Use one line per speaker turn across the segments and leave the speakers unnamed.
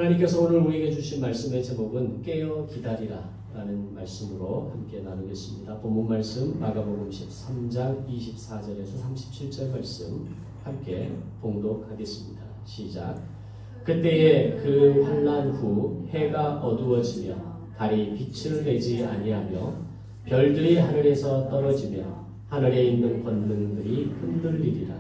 하나님께서 오늘 우리에게 주신 말씀의 제목은 깨어 기다리라 라는 말씀으로 함께 나누겠습니다. 본문 말씀 마가복음 13장 24절에서 37절 말씀 함께 봉독하겠습니다. 시작. 그때에 그 환난 후 해가 어두워지며 달이 빛을 내지 아니하며 별들이 하늘에서 떨어지며 하늘에 있는 권능들이 흔들리리라.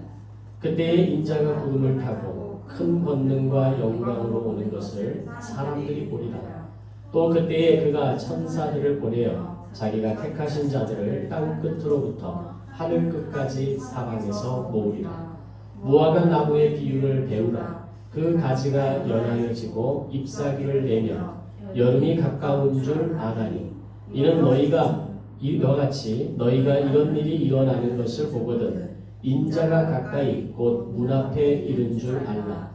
그때에 인자가 구름을 타고 큰 권능과 영광으로 오는 것을 사람들이 보리라. 또 그때에 그가 천사들을 보내어 자기가 택하신 자들을 땅 끝으로부터 하늘 끝까지 사방에서 모으리라. 무화과 나무의 비유를 배우라. 그 가지가 연하여지고 잎사귀를 내며 여름이 가까운 줄 아나니 이는 너희가 이와 같이 너희가 이런 일이 일어나는 것을 보거든 인자가 가까이 곧 문 앞에 이른 줄 알라.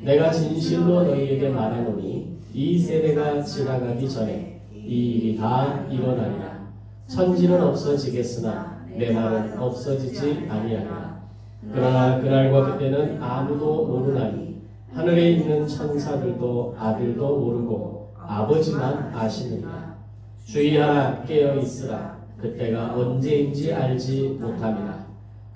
내가 진실로 너희에게 말하노니 이 세대가 지나가기 전에 이 일이 다 일어나리라. 천지는 없어지겠으나 내 말은 없어지지 아니하리라. 그러나 그날과 그때는 아무도 모르나니 하늘에 있는 천사들도 아들도 모르고 아버지만 아시느니라. 주의하라 깨어 있으라. 그때가 언제인지 알지 못함이라.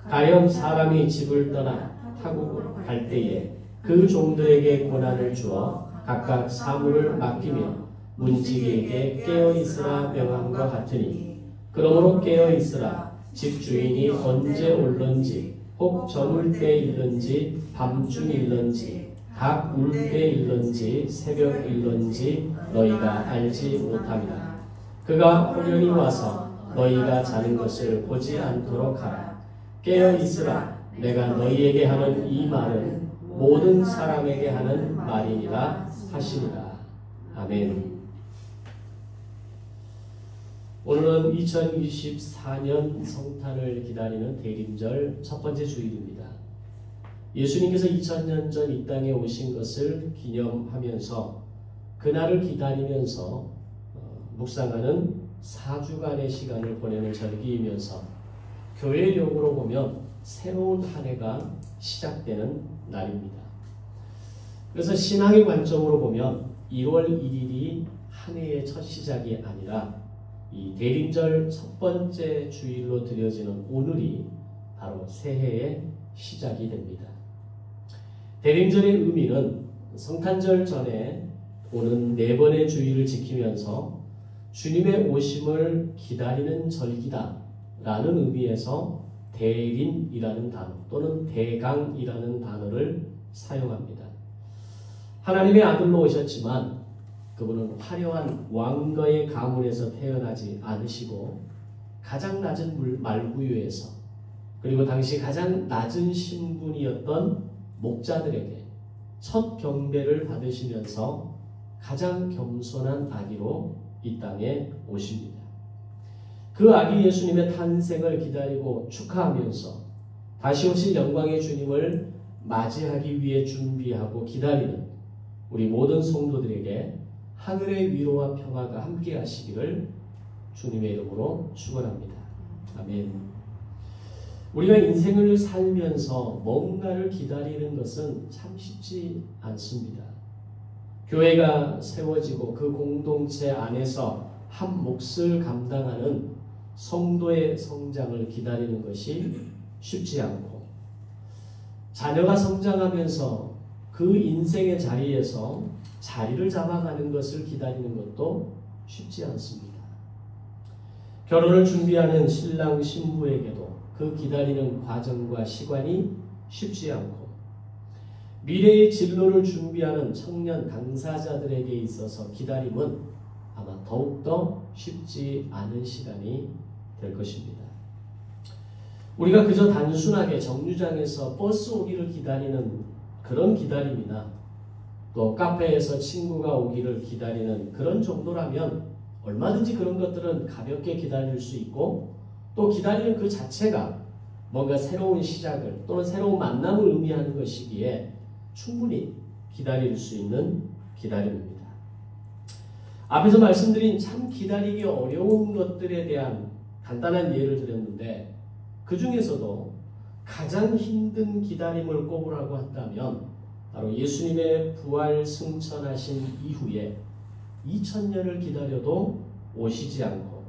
가령 사람이 집을 떠나 타국으로 갈 때에 그 종들에게 고난을 주어 각각 사물을 맡기며 문지기에게 깨어 있으라 명함과 같으니 그러므로 깨어 있으라. 집 주인이 언제 올런지 혹 저물 때일런지 밤중일런지 각 울 때일런지 새벽일런지 너희가 알지 못함이라. 그가 호련히 와서 너희가 자는 것을 보지 않도록 하라. 깨어 있으라. 내가 너희에게 하는 이 말은 모든 사람에게 하는 말이니라 하시니라. 아멘. 오늘은 2024년 성탄을 기다리는 대림절 첫 번째 주일입니다. 예수님께서 2000년 전 이 땅에 오신 것을 기념하면서 그날을 기다리면서 묵상하는 4주간의 시간을 보내는 절기이면서 교회력으로 보면 새로운 한 해가 시작되는 날입니다. 그래서 신앙의 관점으로 보면 1월 1일이 한 해의 첫 시작이 아니라 이 대림절 첫 번째 주일로 드려지는 오늘이 바로 새해의 시작이 됩니다. 대림절의 의미는 성탄절 전에 오는 4번의 주일을 지키면서 주님의 오심을 기다리는 절기다 라는 의미에서 대림이라는 단어 또는 대강이라는 단어를 사용합니다. 하나님의 아들로 오셨지만 그분은 화려한 왕가의 가문에서 태어나지 않으시고 가장 낮은 말구유에서 그리고 당시 가장 낮은 신분이었던 목자들에게 첫 경배를 받으시면서 가장 겸손한 아기로 이 땅에 오십니다. 그 아기 예수님의 탄생을 기다리고 축하하면서 다시 오실 영광의 주님을 맞이하기 위해 준비하고 기다리는 우리 모든 성도들에게 하늘의 위로와 평화가 함께 하시기를 주님의 이름으로 축원합니다. 아멘. 우리가 인생을 살면서 뭔가를 기다리는 것은 참 쉽지 않습니다. 교회가 세워지고 그 공동체 안에서 한 몫을 감당하는 성도의 성장을 기다리는 것이 쉽지 않고 자녀가 성장하면서 그 인생의 자리에서 자리를 잡아가는 것을 기다리는 것도 쉽지 않습니다. 결혼을 준비하는 신랑 신부에게도 그 기다리는 과정과 시간이 쉽지 않고 미래의 진로를 준비하는 청년 당사자들에게 있어서 기다림은 아마 더욱더 쉽지 않은 시간이 될 것입니다. 우리가 그저 단순하게 정류장에서 버스 오기를 기다리는 그런 기다림이나 또 카페에서 친구가 오기를 기다리는 그런 정도라면 얼마든지 그런 것들은 가볍게 기다릴 수 있고 또 기다리는 그 자체가 뭔가 새로운 시작을 또는 새로운 만남을 의미하는 것이기에 충분히 기다릴 수 있는 기다림입니다. 앞에서 말씀드린 참 기다리기 어려운 것들에 대한 간단한 예를 드렸는데 그 중에서도 가장 힘든 기다림을 꼽으라고 한다면 바로 예수님의 부활 승천하신 이후에 2000년을 기다려도 오시지 않고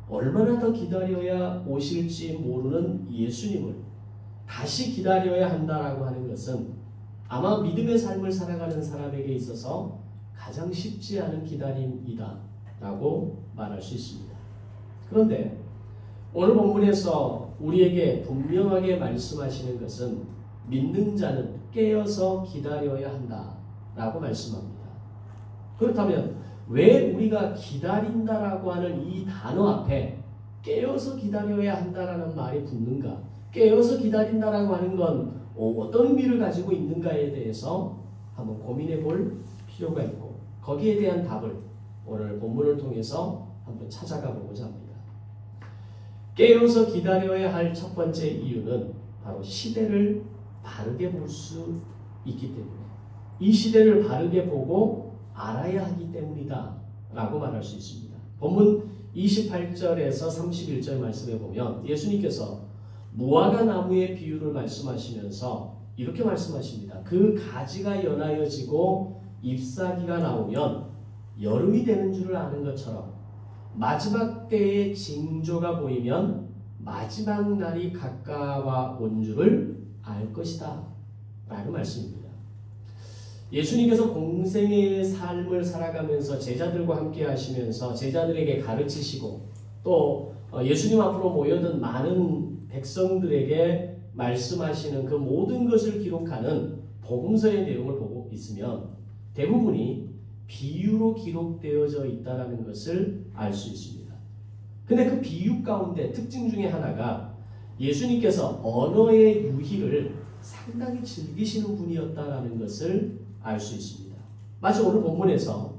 얼마나 더 기다려야 오실지 모르는 예수님을 다시 기다려야 한다라고 하는 것은 아마 믿음의 삶을 살아가는 사람에게 있어서 가장 쉽지 않은 기다림이다 라고 말할 수 있습니다. 그런데 오늘 본문에서 우리에게 분명하게 말씀하시는 것은 믿는 자는 깨어서 기다려야 한다라고 말씀합니다. 그렇다면 왜 우리가 기다린다라고 하는 이 단어 앞에 깨어서 기다려야 한다라는 말이 붙는가? 깨어서 기다린다라고 하는 건 어떤 의미를 가지고 있는가에 대해서 한번 고민해 볼 필요가 있고 거기에 대한 답을 오늘 본문을 통해서 한번 찾아가 보고자 합니다. 깨어서 기다려야 할 첫 번째 이유는 바로 시대를 바르게 볼 수 있기 때문에 이 시대를 바르게 보고 알아야 하기 때문이다 라고 말할 수 있습니다. 본문 28절에서 31절 말씀에 보면 예수님께서 무화과 나무의 비유를 말씀하시면서 이렇게 말씀하십니다. 그 가지가 연하여지고 잎사귀가 나오면 여름이 되는 줄을 아는 것처럼 마지막 때의 징조가 보이면 마지막 날이 가까워 온 줄을 알 것이다 라는 말씀입니다. 예수님께서 공생의 삶을 살아가면서 제자들과 함께 하시면서 제자들에게 가르치시고 또 예수님 앞으로 모여든 많은 백성들에게 말씀하시는 그 모든 것을 기록하는 복음서의 내용을 보고 있으면 대부분이 비유로 기록되어져 있다는 것을 알 수 있습니다. 근데 그 비유 가운데 특징 중에 하나가 예수님께서 언어의 유희를 상당히 즐기시는 분이었다는 것을 알 수 있습니다. 마치 오늘 본문에서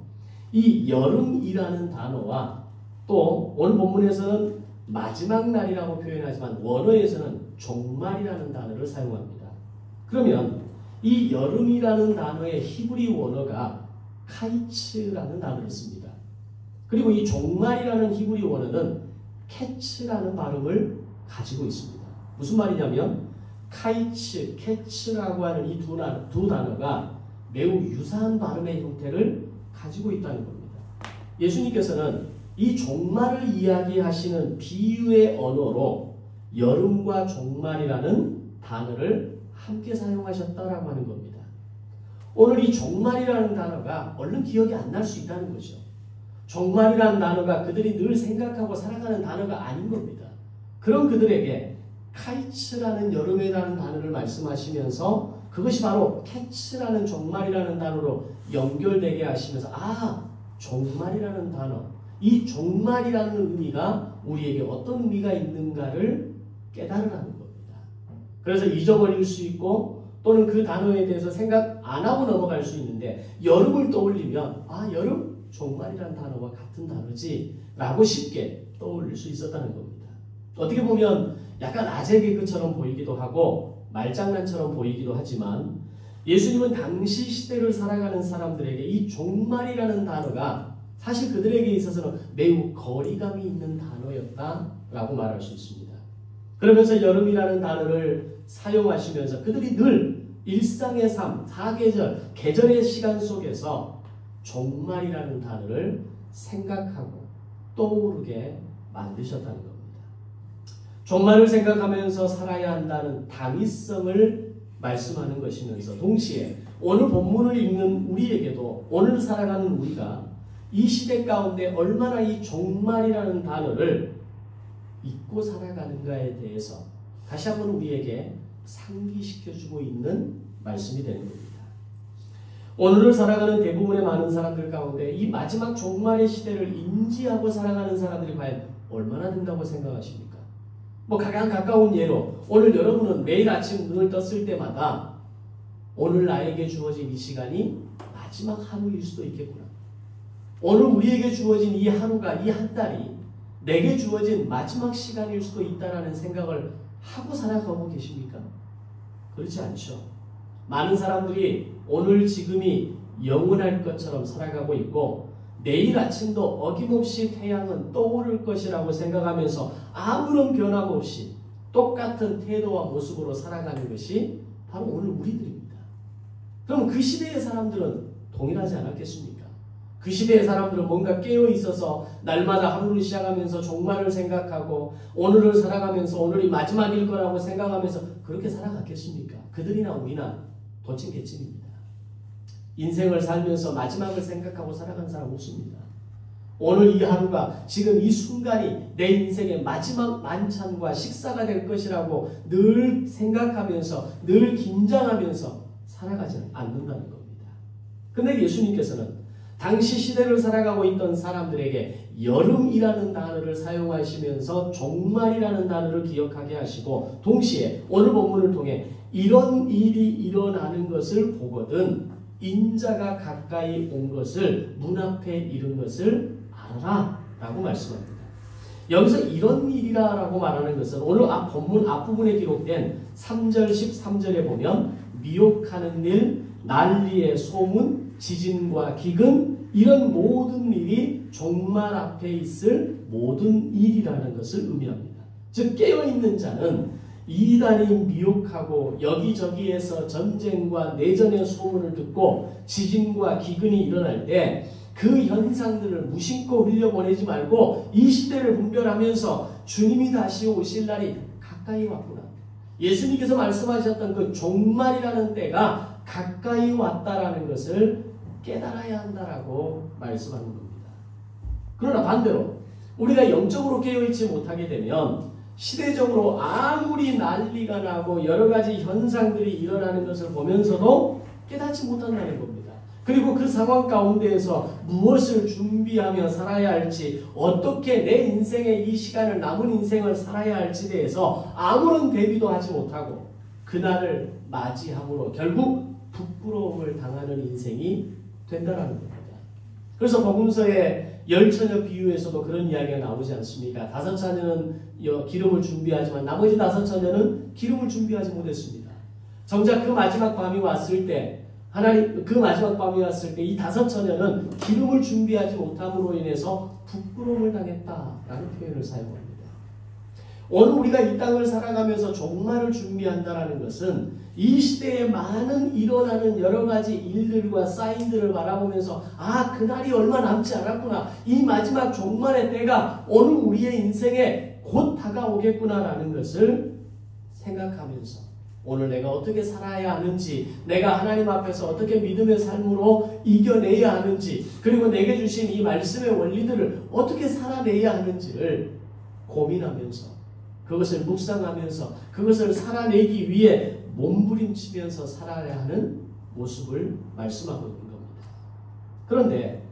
이 여름이라는 단어와 또 오늘 본문에서는 마지막 날이라고 표현하지만 원어에서는 종말이라는 단어를 사용합니다. 그러면 이 여름이라는 단어의 히브리 원어가 카이츠라는 단어를 씁니다. 그리고 이 종말이라는 히브리 원어는 캐츠라는 발음을 가지고 있습니다. 무슨 말이냐면 카이츠, 캐츠라고 하는 이 두 단어가 매우 유사한 발음의 형태를 가지고 있다는 겁니다. 예수님께서는 이 종말을 이야기하시는 비유의 언어로 여름과 종말이라는 단어를 함께 사용하셨다라고 하는 겁니다. 오늘 이 종말이라는 단어가 얼른 기억이 안 날 수 있다는 거죠. 종말이라는 단어가 그들이 늘 생각하고 살아가는 단어가 아닌 겁니다. 그런 그들에게 카이츠라는 여름이라는 단어를 말씀하시면서 그것이 바로 캐츠라는 종말이라는 단어로 연결되게 하시면서 종말이라는 단어, 이 종말이라는 의미가 우리에게 어떤 의미가 있는가를 깨달으라는 겁니다. 그래서 잊어버릴 수 있고 또는 그 단어에 대해서 생각 안 하고 넘어갈 수 있는데 여름을 떠올리면 여름? 종말이라는 단어와 같은 단어지 라고 쉽게 떠올릴 수 있었다는 겁니다. 어떻게 보면 약간 아재 개그처럼 보이기도 하고 말장난처럼 보이기도 하지만 예수님은 당시 시대를 살아가는 사람들에게 이 종말이라는 단어가 사실 그들에게 있어서는 매우 거리감이 있는 단어였다라고 말할 수 있습니다. 그러면서 여름이라는 단어를 사용하시면서 그들이 늘 일상의 삶, 사계절, 계절의 시간 속에서 종말이라는 단어를 생각하고 떠오르게 만드셨다는 겁니다. 종말을 생각하면서 살아야 한다는 당위성을 말씀하는 것이면서 동시에 오늘 본문을 읽는 우리에게도 오늘 살아가는 우리가 이 시대 가운데 얼마나 이 종말이라는 단어를 잊고 살아가는가에 대해서 다시 한번 우리에게 상기시켜주고 있는 말씀이 되는 겁니다. 오늘을 살아가는 대부분의 많은 사람들 가운데 이 마지막 종말의 시대를 인지하고 살아가는 사람들이 과연 얼마나 된다고 생각하십니까? 가장 가까운 예로 오늘 여러분은 매일 아침 눈을 떴을 때마다 오늘 나에게 주어진 이 시간이 마지막 하루일 수도 있겠구나. 오늘 우리에게 주어진 이 하루가, 이 한 달이 내게 주어진 마지막 시간일 수도 있다는 생각을 하고 살아가고 계십니까? 그렇지 않죠. 많은 사람들이 오늘 지금이 영원할 것처럼 살아가고 있고 내일 아침도 어김없이 태양은 떠오를 것이라고 생각하면서 아무런 변함없이 똑같은 태도와 모습으로 살아가는 것이 바로 오늘 우리들입니다. 그럼 그 시대의 사람들은 동일하지 않았겠습니까? 그 시대의 사람들은 뭔가 깨어 있어서 날마다 하루를 시작하면서 종말을 생각하고 오늘을 살아가면서 오늘이 마지막일 거라고 생각하면서 그렇게 살아갔겠습니까? 그들이나 우리나 도찐개찐입니다. 인생을 살면서 마지막을 생각하고 살아간 사람 없습니다. 오늘 이 하루가 지금 이 순간이 내 인생의 마지막 만찬과 식사가 될 것이라고 늘 생각하면서 늘 긴장하면서 살아가지 않는다는 겁니다. 근데 예수님께서는 당시 시대를 살아가고 있던 사람들에게 여름이라는 단어를 사용하시면서 종말이라는 단어를 기억하게 하시고 동시에 오늘 본문을 통해 이런 일이 일어나는 것을 보거든 인자가 가까이 온 것을 문 앞에 이른 것을 알아라 라고 말씀합니다. 여기서 이런 일이라 라고 말하는 것은 오늘 본문 앞부분에 기록된 3절 13절에 보면 미혹하는 일, 난리의 소문, 지진과 기근 이런 모든 일이 종말 앞에 있을 모든 일이라는 것을 의미합니다. 즉 깨어있는 자는 이단이 미혹하고 여기저기에서 전쟁과 내전의 소문을 듣고 지진과 기근이 일어날 때 그 현상들을 무심코 흘려보내지 말고 이 시대를 분별하면서 주님이 다시 오실 날이 가까이 왔구나. 예수님께서 말씀하셨던 그 종말이라는 때가 가까이 왔다라는 것을 깨달아야 한다라고 말씀하는 겁니다. 그러나 반대로 우리가 영적으로 깨어있지 못하게 되면 시대적으로 아무리 난리가 나고 여러 가지 현상들이 일어나는 것을 보면서도 깨닫지 못한다는 겁니다. 그리고 그 상황 가운데에서 무엇을 준비하며 살아야 할지 어떻게 내 인생의 이 시간을 남은 인생을 살아야 할지에 대해서 아무런 대비도 하지 못하고 그날을 맞이함으로 결국 부끄러움을 당하는 인생이 된다는 겁니다. 그래서 복음서의 열처녀 비유에서도 그런 이야기가 나오지 않습니까? 5 처녀는 기름을 준비하지만 나머지 5 처녀는 기름을 준비하지 못했습니다. 정작 그 마지막 밤이 왔을 때 하나님 그 마지막 밤이 왔을 때 이 5 처녀는 기름을 준비하지 못함으로 인해서 부끄러움을 당했다라는 표현을 사용합니다. 오늘 우리가 이 땅을 살아가면서 종말을 준비한다는 것은 이 시대에 많은 일어나는 여러 가지 일들과 사인들을 바라보면서 그날이 얼마 남지 않았구나. 이 마지막 종말의 때가 오늘 우리의 인생에 곧 다가오겠구나라는 것을 생각하면서 오늘 내가 어떻게 살아야 하는지, 내가 하나님 앞에서 어떻게 믿음의 삶으로 이겨내야 하는지, 그리고 내게 주신 이 말씀의 원리들을 어떻게 살아내야 하는지를 고민하면서 그것을 묵상하면서 그것을 살아내기 위해 몸부림치면서 살아야 하는 모습을 말씀하고 있는 겁니다. 그런데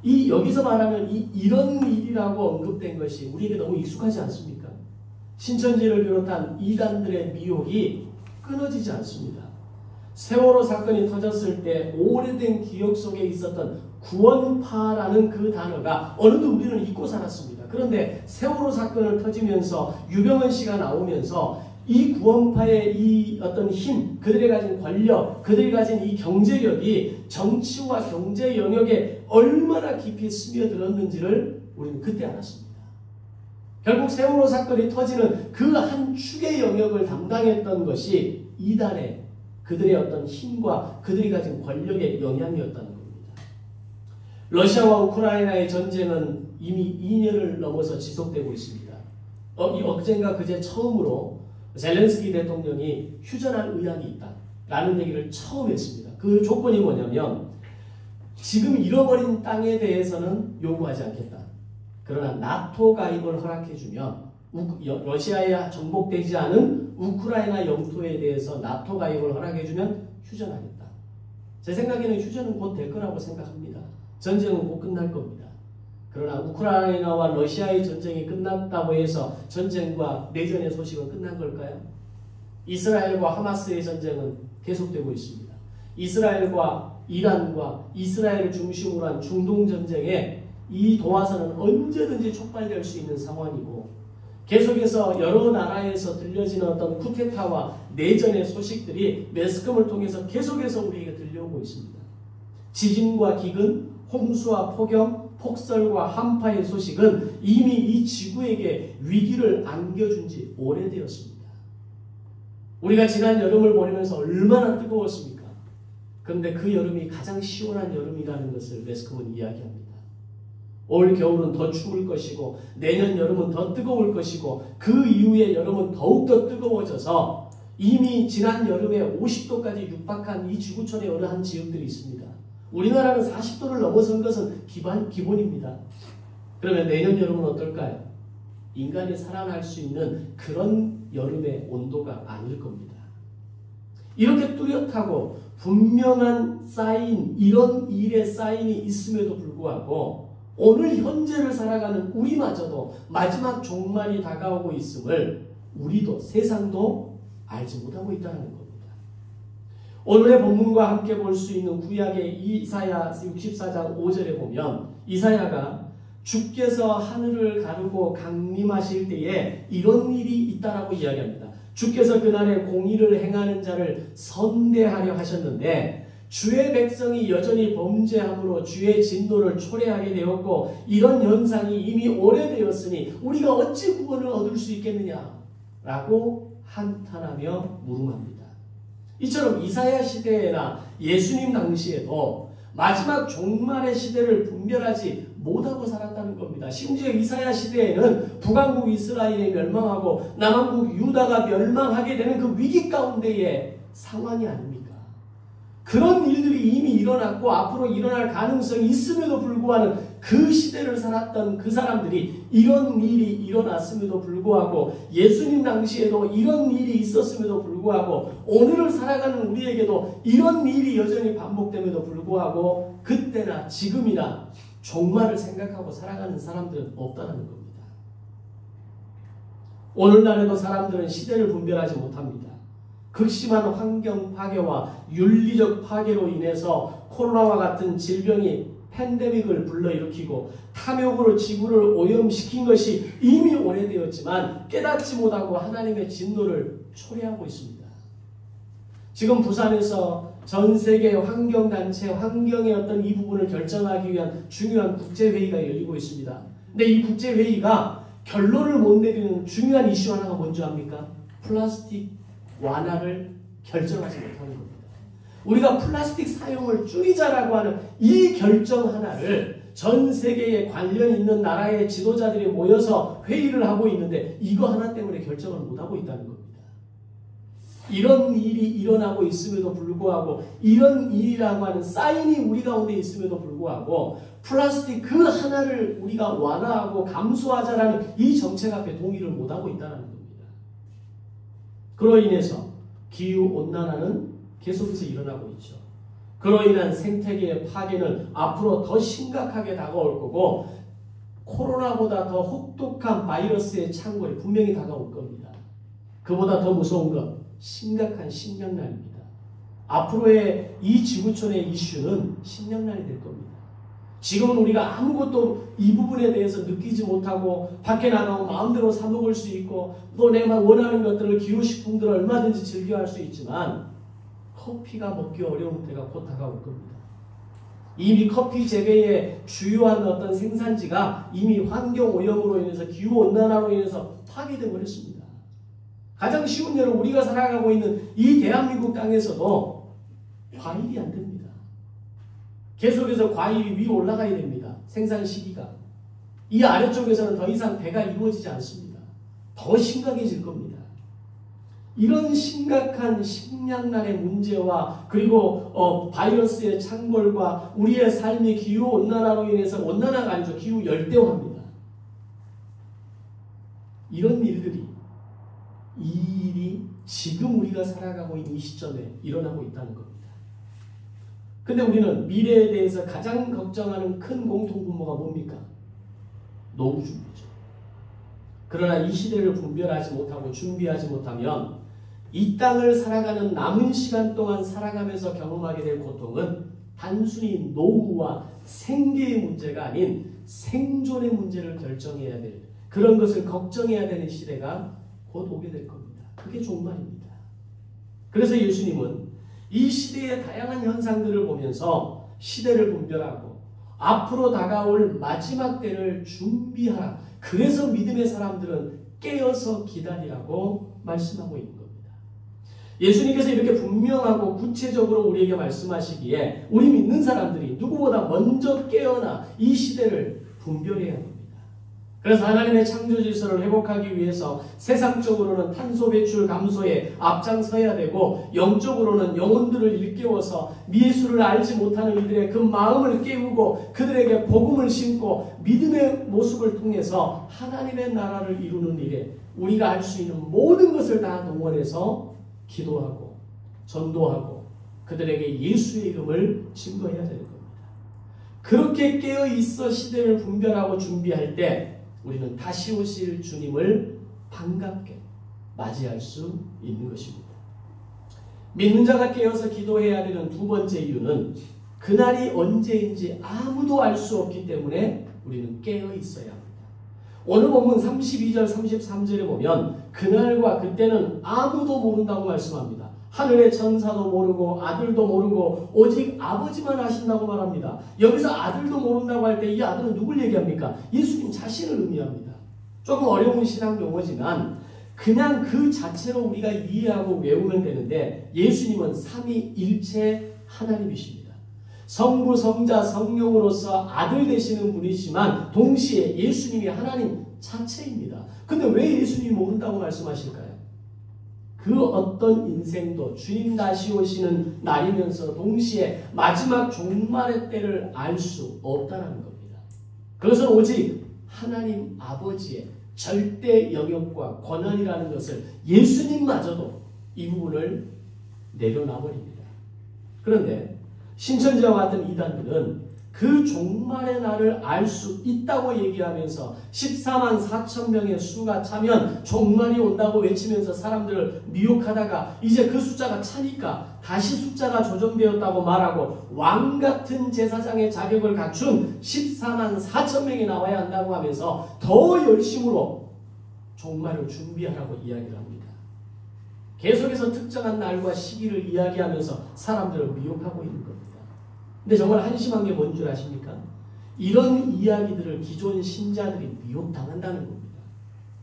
여기서 말하는 이런 일이라고 언급된 것이 우리에게 너무 익숙하지 않습니까? 신천지를 비롯한 이단들의 미혹이 끊어지지 않습니다. 세월호 사건이 터졌을 때 오래된 기억 속에 있었던 구원파라는 그 단어가 어느덧 우리는 잊고 살았습니다. 그런데 세월호 사건을 터지면서 유병헌 씨가 나오면서 이 구원파의 이 어떤 힘, 그들이 가진 권력, 그들이 가진 이 경제력이 정치와 경제 영역에 얼마나 깊이 스며들었는지를 우리는 그때 알았습니다. 결국 세월호 사건이 터지는 그 한 축의 영역을 담당했던 것이 이단의 그들의 어떤 힘과 그들이 가진 권력의 영향이었다는 겁니다. 러시아와 우크라이나의 전쟁은 이미 2년을 넘어서 지속되고 있습니다. 어젠가 그제 처음으로 젤렌스키 대통령이 휴전할 의향이 있다라는 얘기를 처음 했습니다. 그 조건이 뭐냐면 지금 잃어버린 땅에 대해서는 요구하지 않겠다. 그러나 나토 가입을 허락해주면 러시아에 정복되지 않은 우크라이나 영토에 대해서 나토 가입을 허락해주면 휴전하겠다. 제 생각에는 휴전은 곧 될 거라고 생각합니다. 전쟁은 곧 끝날 겁니다. 그러나 우크라이나와 러시아의 전쟁이 끝났다고 해서 전쟁과 내전의 소식은 끝난 걸까요? 이스라엘과 하마스의 전쟁은 계속되고 있습니다. 이스라엘과 이란과 이스라엘을 중심으로 한 중동 전쟁에 이 도화선은 언제든지 촉발될 수 있는 상황이고 계속해서 여러 나라에서 들려지는 어떤 쿠데타와 내전의 소식들이 매스컴을 통해서 계속해서 우리에게 들려오고 있습니다. 지진과 기근, 홍수와 폭염, 폭설과 한파의 소식은 이미 이 지구에게 위기를 안겨준 지 오래되었습니다. 우리가 지난 여름을 보내면서 얼마나 뜨거웠습니까? 그런데 그 여름이 가장 시원한 여름이라는 것을 매스컴은 이야기합니다. 올 겨울은 더 추울 것이고 내년 여름은 더 뜨거울 것이고 그 이후의 여름은 더욱더 뜨거워져서 이미 지난 여름에 50도까지 육박한 이 지구촌의 어느 한 지역들이 있습니다. 우리나라는 40도를 넘어선 것은 기본입니다. 그러면 내년 여름은 어떨까요? 인간이 살아날 수 있는 그런 여름의 온도가 아닐 겁니다. 이렇게 뚜렷하고 분명한 사인, 이런 일의 사인이 있음에도 불구하고 오늘 현재를 살아가는 우리마저도 마지막 종말이 다가오고 있음을 우리도 세상도 알지 못하고 있다는 겁니다. 오늘의 본문과 함께 볼 수 있는 구약의 이사야 64장 5절에 보면 이사야가 주께서 하늘을 가르고 강림하실 때에 이런 일이 있다라고 이야기합니다. 주께서 그날에 공의를 행하는 자를 선대하려 하셨는데 주의 백성이 여전히 범죄함으로 주의 진노를 초래하게 되었고 이런 현상이 이미 오래되었으니 우리가 어찌 구원을 얻을 수 있겠느냐라고 한탄하며 물음합니다. 이처럼 이사야 시대나 예수님 당시에도 마지막 종말의 시대를 분별하지 못하고 살았다는 겁니다. 심지어 이사야 시대에는 북왕국 이스라엘이 멸망하고 남왕국 유다가 멸망하게 되는 그 위기 가운데의 상황이 아닙니까? 그런 일들이 이미 일어났고 앞으로 일어날 가능성이 있음에도 불구하고 그 시대를 살았던 그 사람들이 이런 일이 일어났음에도 불구하고 예수님 당시에도 이런 일이 있었음에도 불구하고 오늘을 살아가는 우리에게도 이런 일이 여전히 반복됨에도 불구하고 그때나 지금이나 종말을 생각하고 살아가는 사람들은 없다는 겁니다. 오늘날에도 사람들은 시대를 분별하지 못합니다. 극심한 환경 파괴와 윤리적 파괴로 인해서 코로나와 같은 질병이 팬데믹을 불러일으키고 탐욕으로 지구를 오염시킨 것이 이미 오래되었지만 깨닫지 못하고 하나님의 진노를 초래하고 있습니다. 지금 부산에서 전 세계 환경단체 환경의 어떤 이 부분을 결정하기 위한 중요한 국제회의가 열리고 있습니다. 근데 이 국제회의가 결론을 못 내리는 중요한 이슈 하나가 뭔지 압니까? 플라스틱 완화를 결정하지 못하는 겁니다. 우리가 플라스틱 사용을 줄이자라고 하는 이 결정 하나를 전 세계에 관련 있는 나라의 지도자들이 모여서 회의를 하고 있는데 이거 하나 때문에 결정을 못하고 있다는 겁니다. 이런 일이 일어나고 있음에도 불구하고 이런 일이라고 하는 사인이 우리 가운데 있음에도 불구하고 플라스틱 그 하나를 우리가 완화하고 감소하자라는 이 정책 앞에 동의를 못하고 있다는 겁니다. 그로 인해서 기후온난화는 계속해서 일어나고 있죠. 그로 인한 생태계의 파괴는 앞으로 더 심각하게 다가올 거고 코로나보다 더 혹독한 바이러스의 창궐이 분명히 다가올 겁니다. 그보다 더 무서운 건 심각한 식량난입니다. 앞으로의 이 지구촌의 이슈는 식량난이 될 겁니다. 지금은 우리가 아무것도 이 부분에 대해서 느끼지 못하고 밖에 나가고 마음대로 사 먹을 수 있고 또 내가 원하는 것들을 기후식품들을 얼마든지 즐겨할 수 있지만 커피가 먹기 어려운 때가 곧 다가올 겁니다. 이미 커피 재배의 주요한 어떤 생산지가 이미 환경오염으로 인해서 기후온난화로 인해서 파괴되어 버렸습니다. 가장 쉬운 예로 우리가 살아가고 있는 이 대한민국 땅에서도 과일이 안 됩니다. 계속해서 과일이 위로 올라가야 됩니다. 생산 시기가. 이 아래쪽에서는 더 이상 배가 이루어지지 않습니다. 더 심각해질 겁니다. 이런 심각한 식량난의 문제와 그리고 바이러스의 창궐과 우리의 삶의 기후온난화로 인해서 온난화가 아니죠. 기후열대화입니다. 이런 일들이 이 일이 지금 우리가 살아가고 있는 이 시점에 일어나고 있다는 겁니다. 근데 우리는 미래에 대해서 가장 걱정하는 큰 공통분모가 뭡니까? 노후 준비죠. 그러나 이 시대를 분별하지 못하고 준비하지 못하면 이 땅을 살아가는 남은 시간 동안 살아가면서 경험하게 될 고통은 단순히 노후와 생계의 문제가 아닌 생존의 문제를 결정해야 될 그런 것을 걱정해야 되는 시대가 곧 오게 될 겁니다. 그게 종말입니다. 그래서 예수님은 이 시대의 다양한 현상들을 보면서 시대를 분별하고 앞으로 다가올 마지막 때를 준비하라. 그래서 믿음의 사람들은 깨어서 기다리라고 말씀하고 있는 겁니다. 예수님께서 이렇게 분명하고 구체적으로 우리에게 말씀하시기에 우리 믿는 사람들이 누구보다 먼저 깨어나 이 시대를 분별해야 합니다. 그래서 하나님의 창조 질서를 회복하기 위해서 세상적으로는 탄소 배출 감소에 앞장서야 되고 영적으로는 영혼들을 일깨워서 예수를 알지 못하는 이들의 그 마음을 깨우고 그들에게 복음을 심고 믿음의 모습을 통해서 하나님의 나라를 이루는 일에 우리가 할 수 있는 모든 것을 다 동원해서 기도하고 전도하고 그들에게 예수의 이름을 증거해야 되는 겁니다. 그렇게 깨어 있어 시대를 분별하고 준비할 때 우리는 다시 오실 주님을 반갑게 맞이할 수 있는 것입니다. 믿는 자가 깨어서 기도해야 되는 두 번째 이유는 그날이 언제인지 아무도 알 수 없기 때문에 우리는 깨어 있어야 합니다. 오늘 본문 32절 33절에 보면 그날과 그때는 아무도 모른다고 말씀합니다. 하늘의 천사도 모르고 아들도 모르고 오직 아버지만 아신다고 말합니다. 여기서 아들도 모른다고 할 때 이 아들은 누굴 얘기합니까? 예수님 자신을 의미합니다. 조금 어려운 신학 용어지만 그냥 그 자체로 우리가 이해하고 외우면 되는데 예수님은 삼위일체 하나님이십니다. 성부, 성자, 성령으로서 아들 되시는 분이지만 동시에 예수님이 하나님 자체입니다. 근데 왜 예수님이 모른다고 말씀하실까요? 그 어떤 인생도 주님 다시 오시는 날이면서 동시에 마지막 종말의 때를 알 수 없다는 겁니다. 그것은 오직 하나님 아버지의 절대 영역과 권한이라는 것을 예수님마저도 이 부분을 내려놔버립니다. 그런데 신천지와 같은 이단들은 그 종말의 날을 알 수 있다고 얘기하면서 14만 4천 명의 수가 차면 종말이 온다고 외치면서 사람들을 미혹하다가 이제 그 숫자가 차니까 다시 숫자가 조정되었다고 말하고 왕같은 제사장의 자격을 갖춘 14만 4천 명이 나와야 한다고 하면서 더 열심으로 종말을 준비하라고 이야기를 합니다. 계속해서 특정한 날과 시기를 이야기하면서 사람들을 미혹하고 있는 겁니다. 근데 정말 한심한 게 뭔 줄 아십니까? 이런 이야기들을 기존 신자들이 미혹당한다는 겁니다.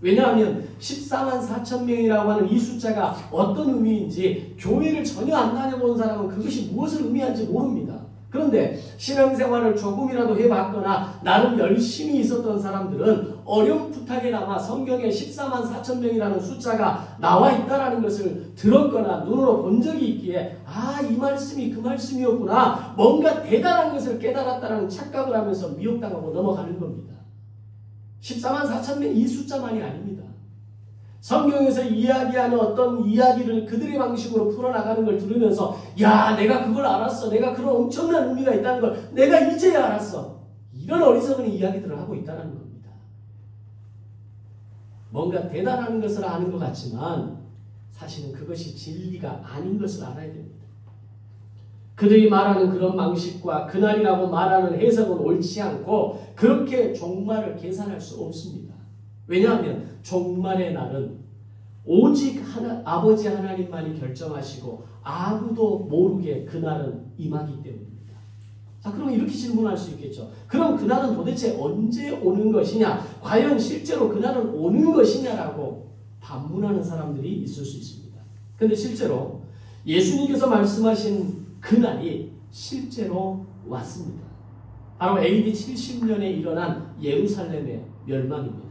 왜냐하면 14만 4천 명이라고 하는 이 숫자가 어떤 의미인지 교회를 전혀 안 다녀본 사람은 그것이 무엇을 의미하는지 모릅니다. 그런데 신앙생활을 조금이라도 해봤거나 나름 열심히 있었던 사람들은 어렴풋하게나마 성경에 14만 4천 명이라는 숫자가 나와 있다는 것을 들었거나 눈으로 본 적이 있기에 이 말씀이 그 말씀이었구나, 뭔가 대단한 것을 깨달았다는 착각을 하면서 미혹당하고 넘어가는 겁니다. 14만 4천 명 이 숫자만이 아닙니다. 성경에서 이야기하는 어떤 이야기를 그들의 방식으로 풀어나가는 걸 들으면서 야, 내가 그걸 알았어. 내가 그런 엄청난 의미가 있다는 걸 내가 이제야 알았어. 이런 어리석은 이야기들을 하고 있다는 겁니다. 뭔가 대단한 것을 아는 것 같지만 사실은 그것이 진리가 아닌 것을 알아야 됩니다. 그들이 말하는 그런 방식과 그날이라고 말하는 해석은 옳지 않고 그렇게 종말을 계산할 수 없습니다. 왜냐하면 종말의 날은 오직 아버지 하나님만이 결정하시고 아무도 모르게 그날은 임하기 때문입니다. 자, 그럼 이렇게 질문할 수 있겠죠. 그럼 그날은 도대체 언제 오는 것이냐? 과연 실제로 그날은 오는 것이냐라고 반문하는 사람들이 있을 수 있습니다. 그런데 실제로 예수님께서 말씀하신 그날이 실제로 왔습니다. 바로 AD 70년에 일어난 예루살렘의 멸망입니다.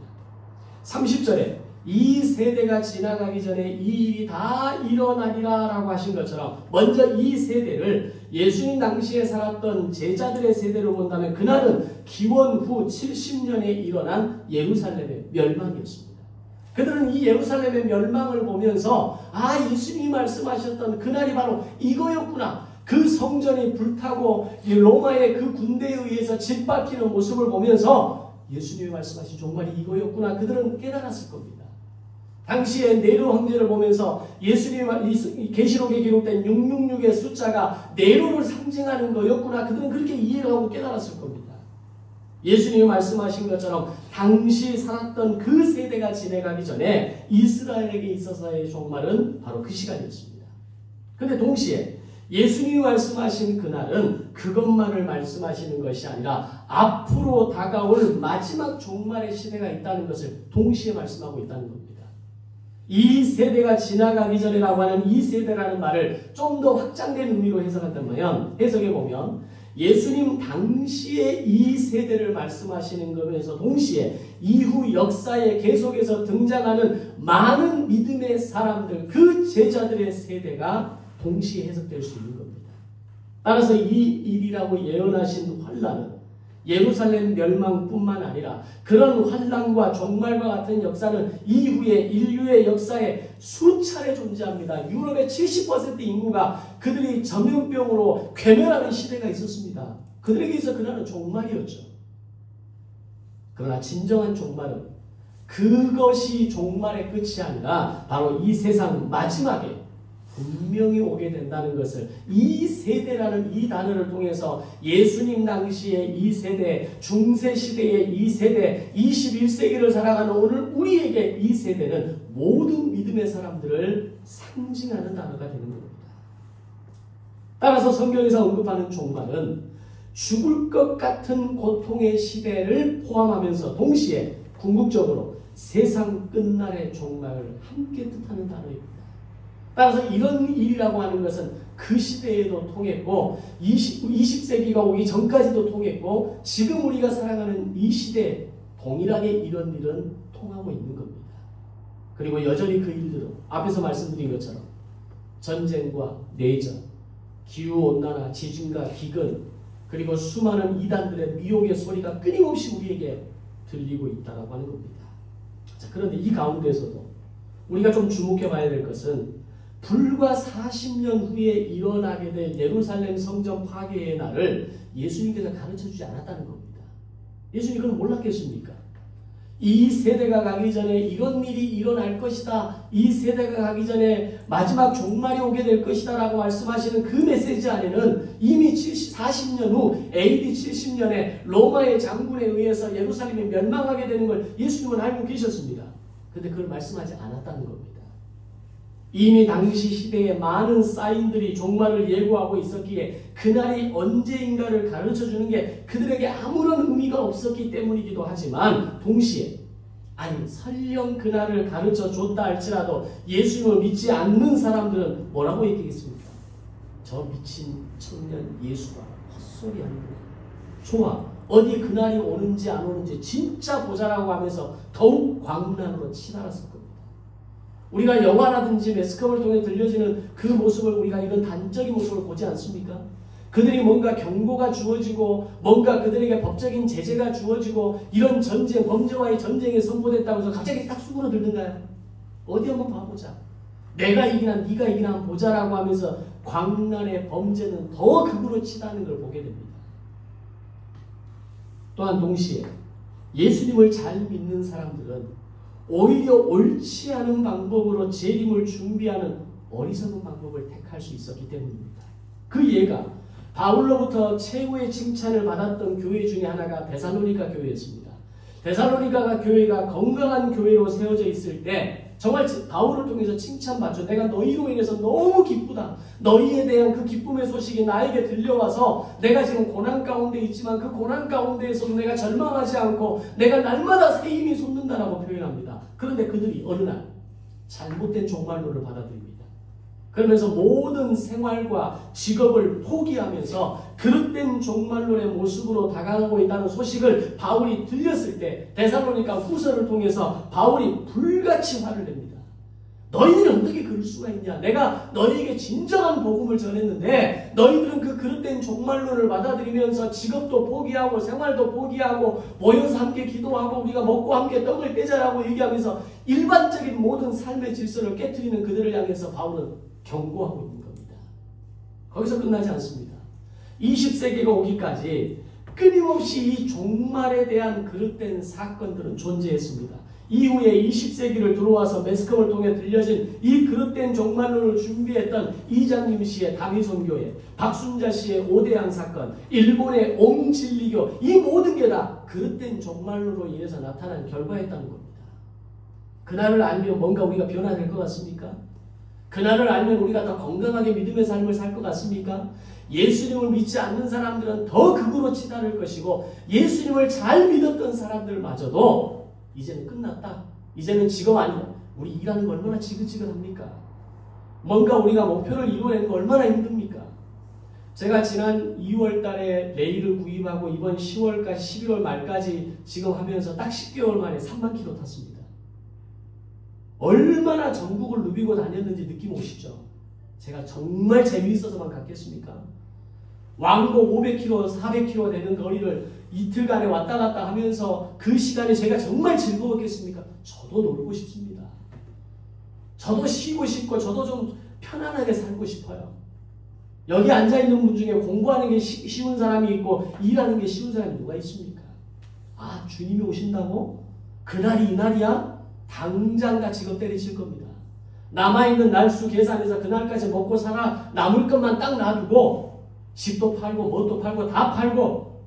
30절에 이 세대가 지나가기 전에 이 일이 다 일어나리라 라고 하신 것처럼 먼저 이 세대를 예수님 당시에 살았던 제자들의 세대로 본다면 그날은 기원 후 70년에 일어난 예루살렘의 멸망이었습니다. 그들은 이 예루살렘의 멸망을 보면서 예수님이 말씀하셨던 그날이 바로 이거였구나. 그 성전이 불타고 로마의 그 군대에 의해서 짓밟히는 모습을 보면서 예수님이 말씀하신 종말이 이거였구나. 그들은 깨달았을 겁니다. 당시에 네로 황제를 보면서 예수님이 계시록에 기록된 666의 숫자가 네로를 상징하는 거였구나. 그들은 그렇게 이해하고 깨달았을 겁니다. 예수님이 말씀하신 것처럼 당시 살았던 그 세대가 지나가기 전에 이스라엘에게 있어서의 종말은 바로 그 시간이었습니다. 그런데 동시에 예수님이 말씀하신 그날은 그것만을 말씀하시는 것이 아니라 앞으로 다가올 마지막 종말의 시대가 있다는 것을 동시에 말씀하고 있다는 겁니다. 이 세대가 지나가기 전에라고 하는 이 세대라는 말을 좀 더 확장된 의미로 해석해 보면 예수님 당시에 이 세대를 말씀하시는 것에서 동시에 이후 역사에 계속해서 등장하는 많은 믿음의 사람들, 그 제자들의 세대가 동시에 해석될 수 있는 겁니다. 따라서 이 일이라고 예언하신 환란은 예루살렘 멸망뿐만 아니라 그런 환란과 종말과 같은 역사는 이후에 인류의 역사에 수차례 존재합니다. 유럽의 70% 인구가 그들이 전염병으로 괴멸하는 시대가 있었습니다. 그들에게 있어 그날은 종말이었죠. 그러나 진정한 종말은 그것이 종말의 끝이 아니라 바로 이 세상 마지막에 분명히 오게 된다는 것을 이 세대라는 이 단어를 통해서 예수님 당시의 이 세대, 중세시대의 이 세대, 21세기를 살아가는 오늘 우리에게 이 세대는 모든 믿음의 사람들을 상징하는 단어가 되는 겁니다. 따라서 성경에서 언급하는 종말은 죽을 것 같은 고통의 시대를 포함하면서 동시에 궁극적으로 세상 끝날의 종말을 함께 뜻하는 단어입니다. 따라서 이런 일이라고 하는 것은 그 시대에도 통했고 20세기가 오기 전까지도 통했고 지금 우리가 살아가는 이 시대에 동일하게 이런 일은 통하고 있는 겁니다. 그리고 여전히 그 일들은 앞에서 말씀드린 것처럼 전쟁과 내전, 기후온난화, 지진과 기근, 그리고 수많은 이단들의 미혹의 소리가 끊임없이 우리에게 들리고 있다고 하는 겁니다. 자, 그런데 이 가운데서도 우리가 좀 주목해 봐야 될 것은 불과 40년 후에 일어나게 될 예루살렘 성전 파괴의 날을 예수님께서 가르쳐주지 않았다는 겁니다. 예수님 그걸 몰랐겠습니까? 이 세대가 가기 전에 이런 일이 일어날 것이다. 이 세대가 가기 전에 마지막 종말이 오게 될 것이다 라고 말씀하시는 그 메시지 안에는 이미 40년 후 AD 70년에 로마의 장군에 의해서 예루살렘이 멸망하게 되는 걸 예수님은 알고 계셨습니다. 그런데 그걸 말씀하지 않았다는 겁니다. 이미 당시 시대에 많은 사인들이 종말을 예고하고 있었기에 그날이 언제인가를 가르쳐주는 게 그들에게 아무런 의미가 없었기 때문이기도 하지만 동시에 설령 그날을 가르쳐줬다 할지라도 예수님을 믿지 않는 사람들은 뭐라고 얘기하겠습니까? 저 미친 청년 예수가 헛소리하는 거예요. 좋아. 어디 그날이 오는지 안 오는지 진짜 보자라고 하면서 더욱 광란으로 치달았을 겁니다. 우리가 영화라든지 매스컴을 통해 들려지는 그 모습을 우리가 이런 단적인 모습을 보지 않습니까? 그들이 뭔가 경고가 주어지고 뭔가 그들에게 법적인 제재가 주어지고 이런 전쟁, 범죄와의 전쟁이 선포됐다고 해서 갑자기 딱 수그러들는가요? 어디 한번 봐보자. 내가 이기나 네가 이기나 한번 보자라고 하면서 광란의 범죄는 더 극으로 치닫는 걸 보게 됩니다. 또한 동시에 예수님을 잘 믿는 사람들은 오히려 옳지 않은 방법으로 재림을 준비하는 어리석은 방법을 택할 수 있었기 때문입니다. 그 예가 바울로부터 최고의 칭찬을 받았던 교회 중에 하나가 데살로니가 교회였습니다. 데살로니가 교회가 건강한 교회로 세워져 있을 때 정말 바울을 통해서 칭찬받죠. 내가 너희로 인해서 너무 기쁘다. 너희에 대한 그 기쁨의 소식이 나에게 들려와서 내가 지금 고난 가운데 있지만 그 고난 가운데에서도 내가 절망하지 않고 내가 날마다 새 힘이 솟는다라고 표현합니다. 그런데 그들이 어느 날 잘못된 종말론을 받아들입니다. 그러면서 모든 생활과 직업을 포기하면서 그릇된 종말론의 모습으로 다가가고 있다는 소식을 바울이 들렸을 때 데살로니가 후서를 통해서 바울이 불같이 화를 냅니다. 너희들은 어떻게 그럴 수가 있냐? 내가 너희에게 진정한 복음을 전했는데 너희들은 그 그릇된 종말론을 받아들이면서 직업도 포기하고 생활도 포기하고 모여서 함께 기도하고 우리가 먹고 함께 떡을 떼자라고 얘기하면서 일반적인 모든 삶의 질서를 깨트리는 그들을 향해서 바울은 경고하고 있는 겁니다. 거기서 끝나지 않습니다. 20세기가 오기까지 끊임없이 이 종말에 대한 그릇된 사건들은 존재했습니다. 이후에 20세기를 들어와서 매스컴을 통해 들려진 이 그릇된 종말론을 준비했던 이장님 씨의 다미선교회, 박순자 씨의 오대양 사건, 일본의 옹진리교, 이 모든 게 다 그릇된 종말론으로 인해서 나타난 결과였다는 겁니다. 그날을 알면 뭔가 우리가 변화될 것 같습니까? 그날을 알면 우리가 더 건강하게 믿음의 삶을 살 것 같습니까? 예수님을 믿지 않는 사람들은 더 극으로 치달을 것이고 예수님을 잘 믿었던 사람들마저도 이제는 끝났다. 이제는 직업 아니고 우리 일하는 거 얼마나 지긋지긋합니까? 뭔가 우리가 목표를 이루어내는 거 얼마나 힘듭니까? 제가 지난 2월 달에 레일을 구입하고 이번 10월까지 11월 말까지 지금 하면서 딱 10개월 만에 3만 킬로 탔습니다. 얼마나 전국을 누비고 다녔는지 느낌 오시죠? 제가 정말 재미있어서만 갔겠습니까? 왕복 500km, 400km 되는 거리를 이틀간에 왔다 갔다 하면서 그 시간에 제가 정말 즐거웠겠습니까? 저도 놀고 싶습니다. 저도 쉬고 싶고 저도 좀 편안하게 살고 싶어요. 여기 앉아있는 분 중에 공부하는 게 쉬운 사람이 있고 일하는 게 쉬운 사람이 누가 있습니까? 아, 주님이 오신다고? 그날이 이날이야? 당장 다 직업 때리실 겁니다. 남아있는 날수 계산해서 그날까지 먹고 살아 남을 것만 딱 놔두고 집도 팔고 뭣도 팔고 다 팔고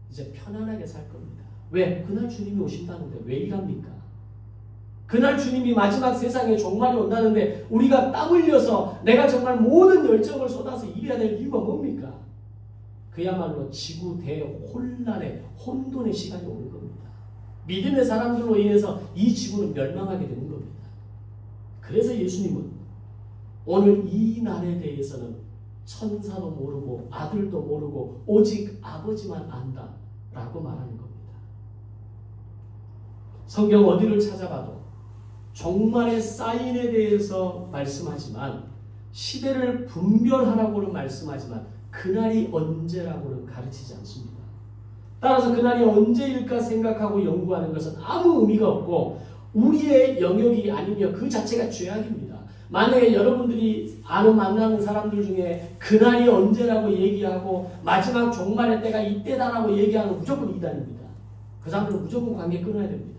이제 편안하게 살 겁니다. 왜? 그날 주님이 오신다는데 왜 일합니까? 그날 주님이 마지막 세상에 종말이 온다는데 우리가 땀 흘려서 내가 정말 모든 열정을 쏟아서 일해야 될 이유가 뭡니까? 그야말로 지구 대혼란의 혼돈의 시간이 오는 겁니다. 믿음의 사람들로 인해서 이 지구는 멸망하게 되는 겁니다. 그래서 예수님은 오늘 이 날에 대해서는 천사도 모르고 아들도 모르고 오직 아버지만 안다 라고 말하는 겁니다. 성경 어디를 찾아봐도 종말의 사인에 대해서 말씀하지만 시대를 분별하라고는 말씀하지만 그날이 언제라고는 가르치지 않습니다. 따라서 그날이 언제일까 생각하고 연구하는 것은 아무 의미가 없고 우리의 영역이 아니며 그 자체가 죄악입니다. 만약에 여러분들이 만나는 사람들 중에 그날이 언제라고 얘기하고 마지막 종말의 때가 이때다라고 얘기하는 무조건 이단입니다. 그 사람들은 무조건 관계 끊어야 됩니다.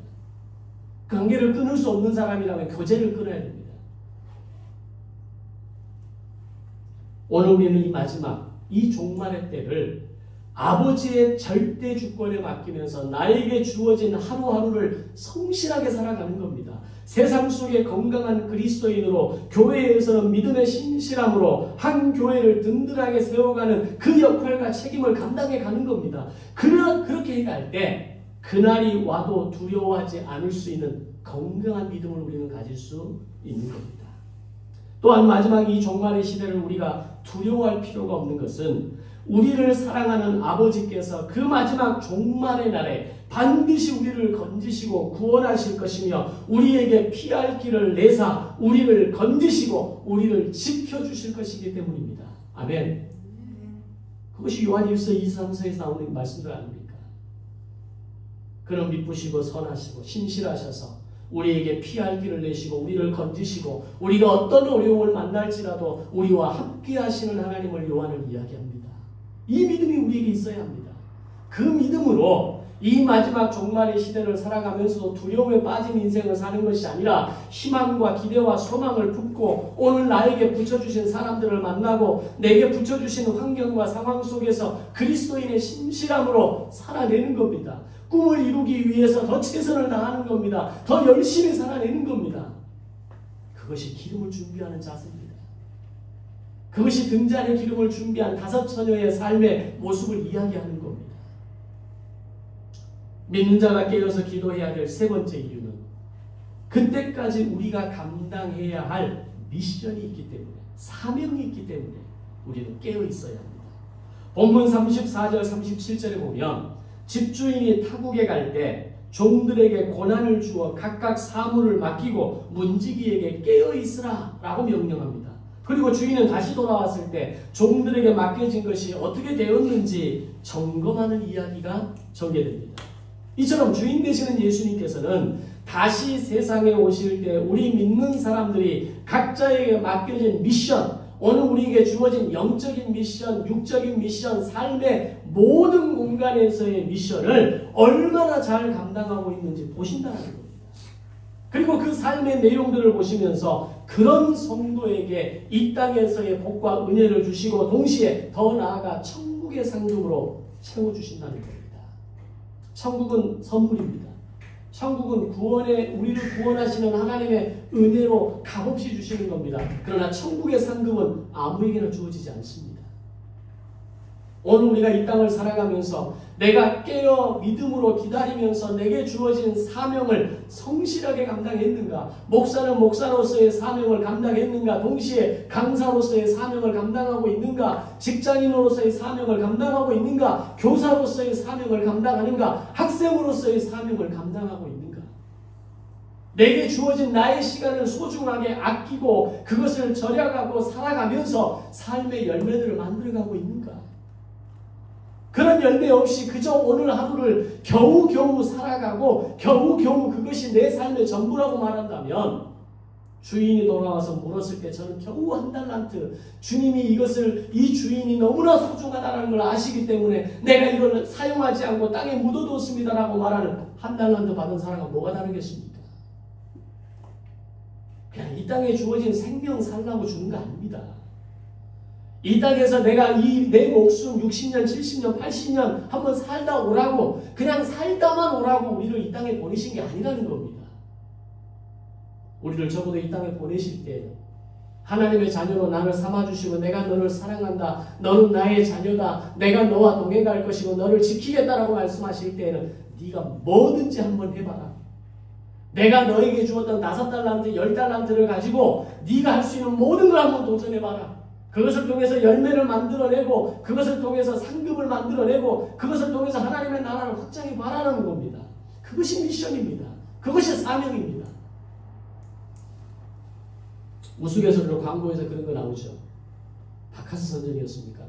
관계를 끊을 수 없는 사람이라면 교제를 끊어야 됩니다. 오늘 우리는 이 마지막, 이 종말의 때를 아버지의 절대 주권에 맡기면서 나에게 주어진 하루하루를 성실하게 살아가는 겁니다. 세상 속에 건강한 그리스도인으로 교회에서는 믿음의 신실함으로 한 교회를 든든하게 세워가는 그 역할과 책임을 감당해 가는 겁니다. 그렇게 해갈 때 그날이 와도 두려워하지 않을 수 있는 건강한 믿음을 우리는 가질 수 있는 겁니다. 또한 마지막 이 종말의 시대를 우리가 두려워할 필요가 없는 것은 우리를 사랑하는 아버지께서 그 마지막 종말의 날에 반드시 우리를 건지시고 구원하실 것이며 우리에게 피할 길을 내사 우리를 건지시고 우리를 지켜주실 것이기 때문입니다. 아멘. 그것이 요한일서 2~3서에서 나오는 말씀들 아닙니까? 그는 미쁘시고 선하시고 신실하셔서 우리에게 피할 길을 내시고 우리를 건지시고 우리가 어떤 어려움을 만날지라도 우리와 함께 하시는 하나님을 요한은 이야기합니다. 이 믿음이 우리에게 있어야 합니다. 그 믿음으로 이 마지막 종말의 시대를 살아가면서도 두려움에 빠진 인생을 사는 것이 아니라 희망과 기대와 소망을 품고 오늘 나에게 붙여주신 사람들을 만나고 내게 붙여주신 환경과 상황 속에서 그리스도인의 신실함으로 살아내는 겁니다. 꿈을 이루기 위해서 더 최선을 다하는 겁니다. 더 열심히 살아내는 겁니다. 그것이 기름을 준비하는 자세입니다. 그것이 등잔의 기름을 준비한 5 처녀의 삶의 모습을 이야기하는 겁니다. 믿는 자가 깨어서 기도해야 될 세 번째 이유는 그때까지 우리가 감당해야 할 미션이 있기 때문에 사명이 있기 때문에 우리는 깨어 있어야 합니다. 본문 34절 37절에 보면 집주인이 타국에 갈 때 종들에게 고난을 주어 각각 사물을 맡기고 문지기에게 깨어 있으라 라고 명령합니다. 그리고 주인은 다시 돌아왔을 때 종들에게 맡겨진 것이 어떻게 되었는지 점검하는 이야기가 전개됩니다. 이처럼 주인 되시는 예수님께서는 다시 세상에 오실 때 우리 믿는 사람들이 각자에게 맡겨진 미션, 오늘 우리에게 주어진 영적인 미션, 육적인 미션, 삶의 모든 공간에서의 미션을 얼마나 잘 감당하고 있는지 보신다는 겁니다. 그리고 그 삶의 내용들을 보시면서 그런 성도에게 이 땅에서의 복과 은혜를 주시고 동시에 더 나아가 천국의 상급으로 채워주신다는 겁니다. 천국은 선물입니다. 천국은 우리를 구원하시는 하나님의 은혜로 값없이 주시는 겁니다. 그러나 천국의 상급은 아무에게나 주어지지 않습니다. 오늘 우리가 이 땅을 살아가면서 내가 깨어 믿음으로 기다리면서 내게 주어진 사명을 성실하게 감당했는가? 목사는 목사로서의 사명을 감당했는가? 동시에 강사로서의 사명을 감당하고 있는가? 직장인으로서의 사명을 감당하고 있는가? 교사로서의 사명을 감당하는가? 학생으로서의 사명을 감당하고 있는가? 내게 주어진 나의 시간을 소중하게 아끼고 그것을 절약하고 살아가면서 삶의 열매들을 만들어가고 있는가? 그런 열매 없이 그저 오늘 하루를 겨우겨우 살아가고 겨우겨우 그것이 내 삶의 전부라고 말한다면 주인이 돌아와서 물었을 때 저는 겨우 한 달란트, 주님이 이 주인이 너무나 소중하다는 걸 아시기 때문에 내가 이걸 사용하지 않고 땅에 묻어뒀습니다라고 말하는 한 달란트 받은 사람과 뭐가 다르겠습니까? 그냥 이 땅에 주어진 생명 살라고 주는 거 아닙니다. 이 땅에서 내가 내 목숨 60년, 70년, 80년 한번 살다 오라고, 그냥 살다만 오라고 우리를 이 땅에 보내신 게 아니라는 겁니다. 우리를 적어도 이 땅에 보내실 때 하나님의 자녀로 나를 삼아주시고 내가 너를 사랑한다, 너는 나의 자녀다, 내가 너와 동행할 것이고 너를 지키겠다라고 말씀하실 때에는 네가 뭐든지 한번 해봐라. 내가 너에게 주었던 5달란트, 10달란트를 가지고 네가 할 수 있는 모든 걸 한번 도전해봐라. 그것을 통해서 열매를 만들어내고 그것을 통해서 상급을 만들어내고 그것을 통해서 하나님의 나라를 확장해 바라는 겁니다. 그것이 미션입니다. 그것이 사명입니다. 우스갯소리로 광고에서 그런 거 나오죠. 바카스 선전이었습니까?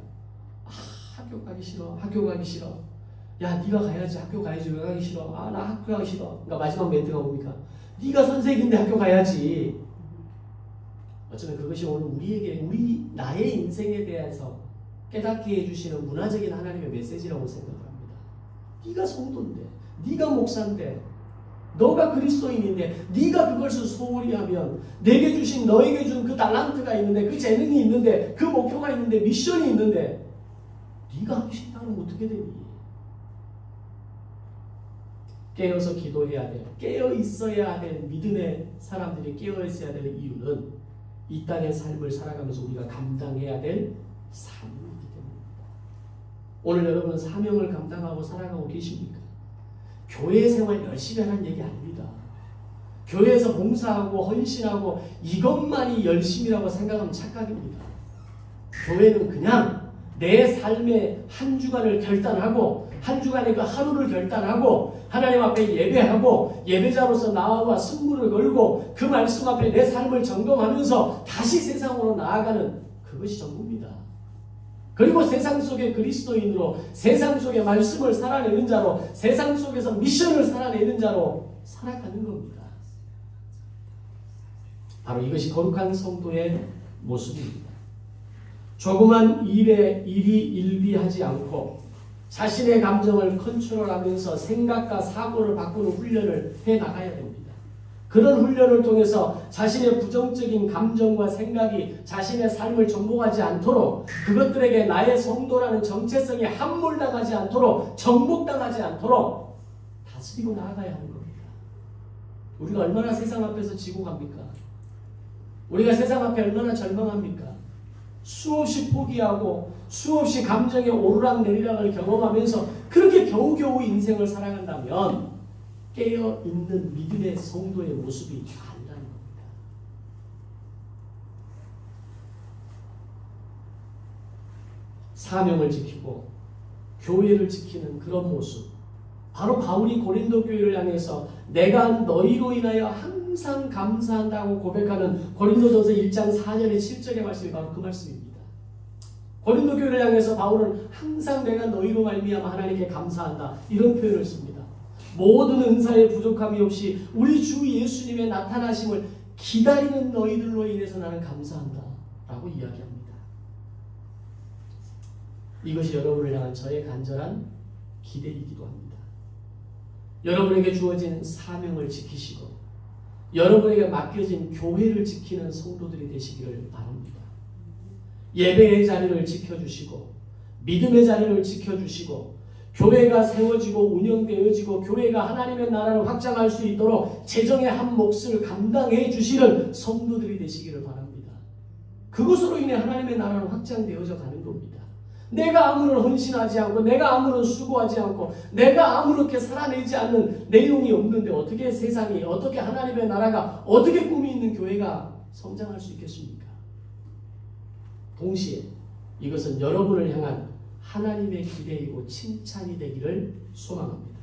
학교 가기 싫어. 학교 가기 싫어. 야, 네가 가야지. 학교 가야지. 왜 가기 싫어? 나 학교 가기 싫어. 그러니까 마지막 멘트가 뭡니까? 네가 선생인데 학교 가야지. 어쩌면 그것이 오늘 나의 인생에 대해서 깨닫게 해주시는 문화적인 하나님의 메시지라고 생각을 합니다. 네가 성도인데, 네가 목사인데, 너가 그리스도인인데, 네가 그것을 소홀히 하면 내게 주신, 너에게 준 그 달란트가 있는데, 그 재능이 있는데, 그 목표가 있는데, 미션이 있는데 네가 하기 싫다면 어떻게 되니? 깨어서 기도해야 돼. 깨어 있어야 될 믿음의 사람들이 깨어 있어야 될 이유는 이 땅의 삶을 살아가면서 우리가 감당해야 될 사명이기 때문입니다. 오늘 여러분은 사명을 감당하고 살아가고 계십니까? 교회 생활 열심히 하라는 얘기 아닙니다. 교회에서 봉사하고 헌신하고 이것만이 열심이라고 생각하면 착각입니다. 교회는 그냥 내 삶의 한 주간을 결단하고 한 주간의 그 하루를 결단하고 하나님 앞에 예배하고 예배자로서 나와 승부를 걸고 그 말씀 앞에 내 삶을 점검하면서 다시 세상으로 나아가는 그것이 전부입니다. 그리고 세상 속의 그리스도인으로 세상 속의 말씀을 살아내는 자로 세상 속에서 미션을 살아내는 자로 살아가는 겁니다. 바로 이것이 거룩한 성도의 모습입니다. 조그만 일이 일비하지 않고 자신의 감정을 컨트롤하면서 생각과 사고를 바꾸는 훈련을 해나가야 됩니다. 그런 훈련을 통해서 자신의 부정적인 감정과 생각이 자신의 삶을 정복하지 않도록 그것들에게 나의 성도라는 정체성이 함몰당하지 않도록 정복당하지 않도록 다스리고 나아가야 하는 겁니다. 우리가 얼마나 세상 앞에서 지고 갑니까? 우리가 세상 앞에 얼마나 절망합니까? 수없이 포기하고 수없이 감정의 오르락내리락을 경험하면서 그렇게 겨우겨우 인생을 살아간다면 깨어있는 믿음의 성도의 모습이 아니라는 겁니다. 사명을 지키고 교회를 지키는 그런 모습, 바로 바울이 고린도 교회를 향해서 내가 너희로 인하여 항상 감사한다고 고백하는 고린도전서 1장 4절에 7절의 말씀이 바로 그 말씀입니다. 고린도 교회를 향해서 바울은 항상 내가 너희로 말미암아 하나님께 감사한다 이런 표현을 씁니다. 모든 은사에 부족함이 없이 우리 주 예수님의 나타나심을 기다리는 너희들로 인해서 나는 감사한다 라고 이야기합니다. 이것이 여러분을 향한 저의 간절한 기대이기도 합니다. 여러분에게 주어진 사명을 지키시고 여러분에게 맡겨진 교회를 지키는 성도들이 되시기를 바랍니다. 예배의 자리를 지켜주시고 믿음의 자리를 지켜주시고 교회가 세워지고 운영되어지고 교회가 하나님의 나라를 확장할 수 있도록 재정의 한 몫을 감당해 주시는 성도들이 되시기를 바랍니다. 그것으로 인해 하나님의 나라는 확장되어져 가는 겁니다. 내가 아무런 헌신하지 않고 내가 아무런 수고하지 않고 내가 아무렇게 살아내지 않는 내용이 없는데 어떻게 세상이, 어떻게 하나님의 나라가, 어떻게 꿈이 있는 교회가 성장할 수 있겠습니까? 동시에 이것은 여러분을 향한 하나님의 기대이고 칭찬이 되기를 소망합니다.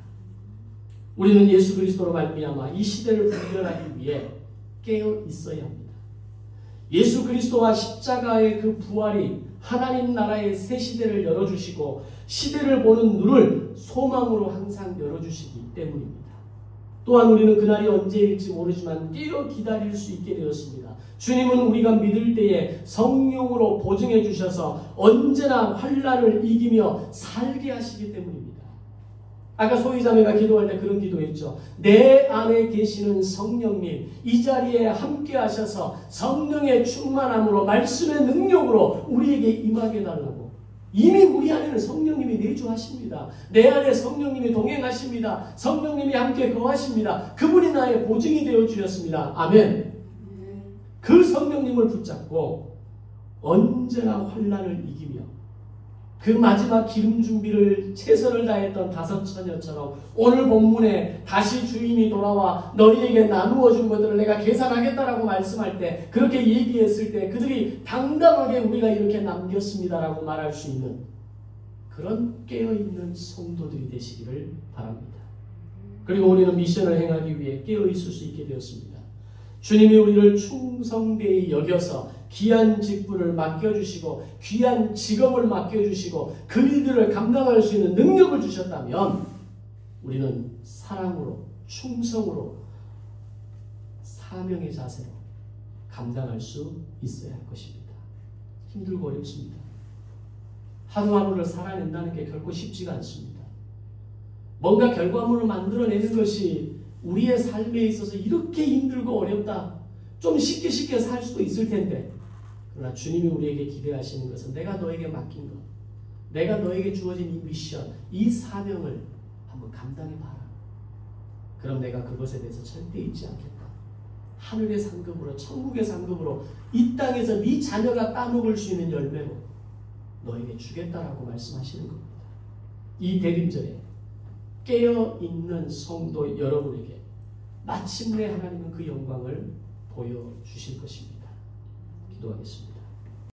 우리는 예수 그리스도로 말미암아 이 시대를 분별하기 위해 깨어 있어야 합니다. 예수 그리스도와 십자가의 그 부활이 하나님 나라의 새 시대를 열어주시고 시대를 보는 눈을 소망으로 항상 열어주시기 때문입니다. 또한 우리는 그날이 언제일지 모르지만 깨어 기다릴 수 있게 되었습니다. 주님은 우리가 믿을 때에 성령으로 보증해 주셔서 언제나 환난을 이기며 살게 하시기 때문입니다. 아까 소희자매가 기도할 때 그런 기도했죠. 내 안에 계시는 성령님, 이 자리에 함께 하셔서 성령의 충만함으로 말씀의 능력으로 우리에게 임하게 달라고. 이미 우리 안에는 성령님이 내주하십니다. 내 안에 성령님이 동행하십니다. 성령님이 함께 거하십니다. 그분이 나의 보증이 되어 주셨습니다. 아멘. 그 성령님을 붙잡고 언제나 환난을 이기며 그 마지막 기름 준비를 최선을 다했던 다섯 처녀처럼 오늘 본문에 다시 주인이 돌아와 너희에게 나누어 준 것들을 내가 계산하겠다라고 말씀할 때, 그렇게 얘기했을 때 그들이 당당하게 우리가 이렇게 남겼습니다라고 말할 수 있는 그런 깨어있는 성도들이 되시기를 바랍니다. 그리고 우리는 미션을 행하기 위해 깨어있을 수 있게 되었습니다. 주님이 우리를 충성되이 여겨서 귀한 직분을 맡겨주시고 귀한 직업을 맡겨주시고 그 일들을 감당할 수 있는 능력을 주셨다면 우리는 사랑으로, 충성으로, 사명의 자세로 감당할 수 있어야 할 것입니다. 힘들고 어렵습니다. 하루하루를 살아낸다는 게 결코 쉽지가 않습니다. 뭔가 결과물을 만들어내는 것이 우리의 삶에 있어서 이렇게 힘들고 어렵다. 좀 쉽게 살 수도 있을 텐데, 그러나 주님이 우리에게 기대하시는 것은 내가 너에게 맡긴 것, 내가 너에게 주어진 이 미션, 이 사명을 한번 감당해봐라. 그럼 내가 그것에 대해서 절대 잊지 않겠다. 하늘의 상급으로, 천국의 상급으로 이 땅에서 네 자녀가 따먹을 수 있는 열매로 너에게 주겠다라고 말씀하시는 겁니다. 이 대림절에 깨어있는 성도 여러분에게 마침내 하나님은 그 영광을 보여주실 것입니다. 기도하겠습니다.